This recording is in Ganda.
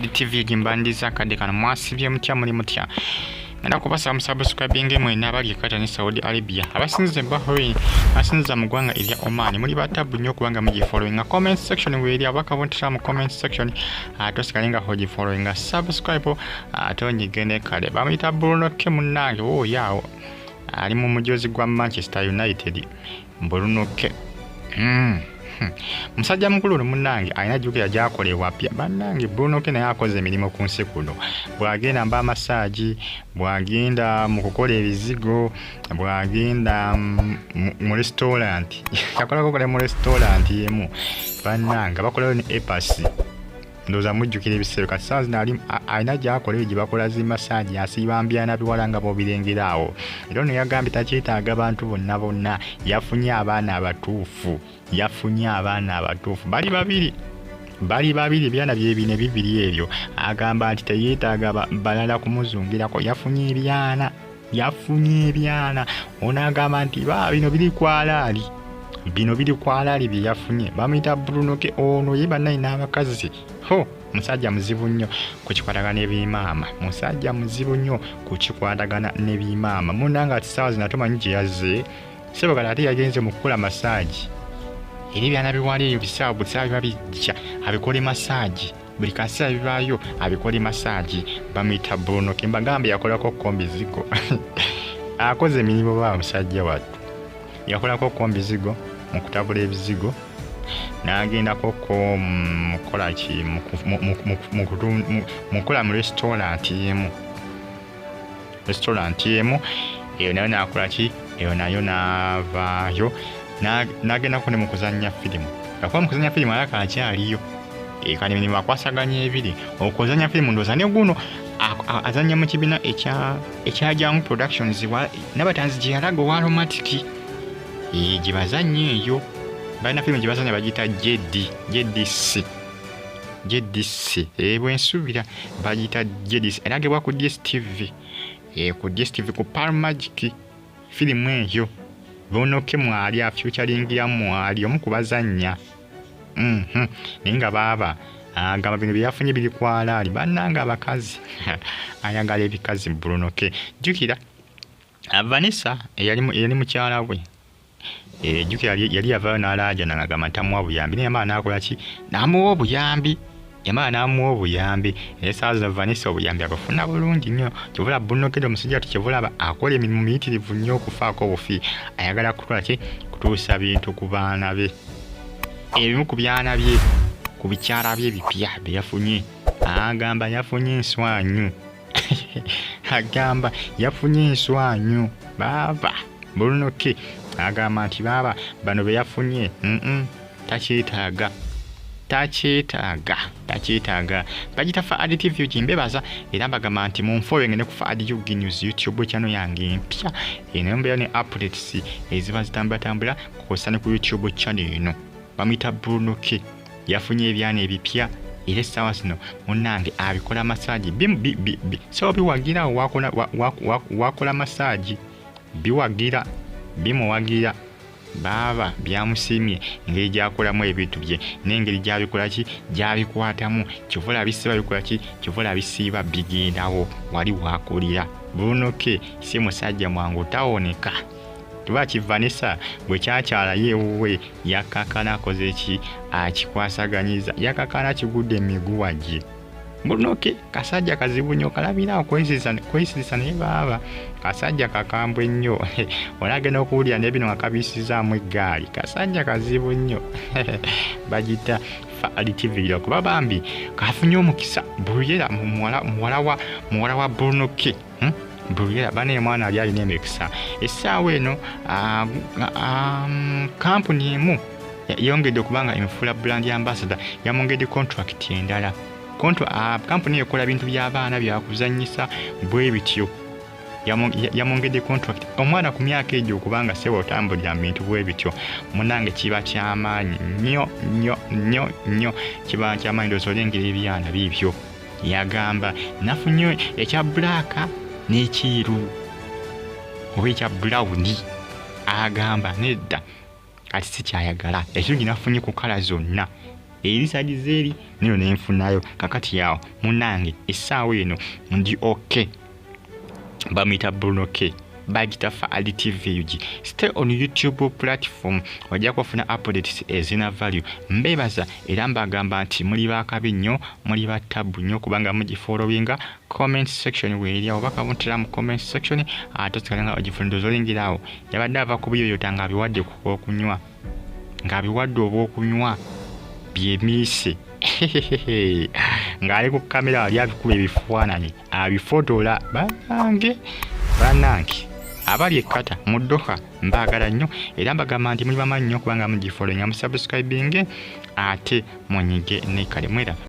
TV gimbandiza kadde kano mwasibye mutya muli mutya ngenda kubasaba musubscribing mwe n'abali Qatar ne Saudi Arabia abasinze Bahrain abasinze mu ggwanga erya Oman muli batabu nnyo kubanga mugi following comment section weri abakabontera mu comment section tosikalinga hoji following subscribe atonyigene kale bamuyita Bruno ke munnange yawo ali mu mujozi gwa Manchester United Bruno ke musajja mukulu munnange alina jjukira gyakolebwa pya bannange Bruno ke naye akoze emirimu ku nsi kuno bw'agenda mba massage bw'agenda mu kukola ebizigo bw'agenda mu restaurant yakolako kola mu restaurant yemu bannange bakolayo ne epasi ndoza mujjukira ebiseera kati saa zino alina gyakolera gye bakola zi massage asiiba mbyana biwala nga bobirengeraawo era ono yagambye takyetaaga abantu bonna yafunye abaana abatuufu bali babiri ebyana byebine bibiri ebyo agamba nti teyeetaaga balala kumuzungirako yafunye ebyana ono agamba nti bino biri kwalaali bye yafunye bamuyita Bruno ke ono ye bannayi n'abakazi musajja muzibu nnyo kukikwatagana n'ebimaama munanga ati saawa zino tomanyi gye yazze sebagala ate yagenze mu kukola massage era ebyana biwala eyo bisaawa biba bijja abikole massage buli kaseera bibaayo abikole massage bamuyita Bruno ke mbagambe yakolako kombizigo akoze emirimu baba musajja wattu yakolako kombizigo mu kutabula ebizigo n'agendako mukola ki mukola mu restaurant yemu eyo nayo nakola ki eyo nayo n'avaayo n'agendako ne mu kuzannya firimu gakuba mu kuzannya firimu alaka akyaliyo kati emirimu akwasaganya ebiri okuzannya firimu ndooza ne guno azannya mu kibiina ekya Young Productions n'abatanzi gye yalaga owa Romantic gye bazannya eyo balina firimu gye bazannya bagiyita JDC bwensuubira bagiyita JDC eragebwa ku DSTV ku Palm Magic firimu eyo Bruno ke mwali afyuchalingira mwali omu kubazannya naye nga baaba agamba bino bye yafunye biri kwalaali bannanga abakazi ayagala ebikazi Bruno ke jjukira Vanessa yali mukyala we jjukira yali yavaayo n'alaaja n'agamba ntamuwa buyambi naye yamala n'akola ki n'amuwa obuyambi naye saa zino Vanessa obuyambi abafuna bulungi nnyo kyovula Bruno ke omusajja tukyovulaba akola emirimu miyitirivu nnyo okufaako obufi ayagala kukola ki kutuusa bintu ku baana be ebimu ku byana bye ku bikyala bye ebipya bye yafunye agamba yafunye enswanyu baaba Bruno ke agamba nti baaba bano be yafunye takyetaaga bagita Faadi TV gimbebaza era mbagamba nti munfowe ngene ku Faadi UG News YouTube channel yange empya eno mbeera ne updates eziba zitambula kukosa ne ku YouTube channel eno bamuyita Bruno ke yafunye ebyana ebipya era essaawa zino munnange abikola massage so biwagira wakola massage bimuwagira baaba byamusimye engeri gyakolamu ebintu bye n'engeri gyabikwatamu kivula bisiiba bigendawo wali wakulira Bruno ke si musajja mwangu tawoneka tuba Vanessa bwe kyakyala yeewuwe yakakana akoze ki akikwasaganyiza yakakana kigudde emiguwa gye Bruno ke kasajja kazibu nnyo kalabira kwesisa naye baaba kasajja kakambwe nnyo olagenda okuwulira n'ebino nga kabisizaamu eggaali kasajja kazibu nnyo bagita Faadi TV kuba bambi kafunye omukisa Bruyera muwala wa Bruno ke Bruyera bane mwana ali alina emikisa essaawa eno kampuni emu yongedde okubanga Enfula brand ambassador yamwongedde contract endala kampuni ekola bintu by'abaana byakuzannyisa bwe bityo yamwongedde contract omwana ku myaka egyo okubanga seba otambulira mu bintu bwe bityo munange kiba kyamaanyi nnyo kiba kyamaanyi ndoozi olengera ebyana bibyo yagamba nafunye ekya black n'ekiru oba ekya brown agamba nedda kati sikyayagala ekirungi nafunye ku kala zonna erisagizeeri niyo nenfunayo kakati yawo munange essaawa eno ndi okay bamuyita Bruno K bagita Faali TV UG. Stay on YouTube platform wajja kufuna updates ezina value. Mbebaza era mbagamba nti muli bakabi nnyo muli batabu nnyo kubanga mugifollowinga comment section weerya obaka buntira mu comment section atotsikalanga ogifundozo olingirawo yabadde ava ku biyoyota nga abiwadde ku okunywa nga abiwadde obwokunywa byemiise ng'ali ku kamera wali abikuba ebifaananyi abifotola banange abali ekkata muddoka mbaagala nnyo era mbagamba nti muli bamanyi nnyo kubanga mugifollowinga mu subscribing ate munyige ne kalemwera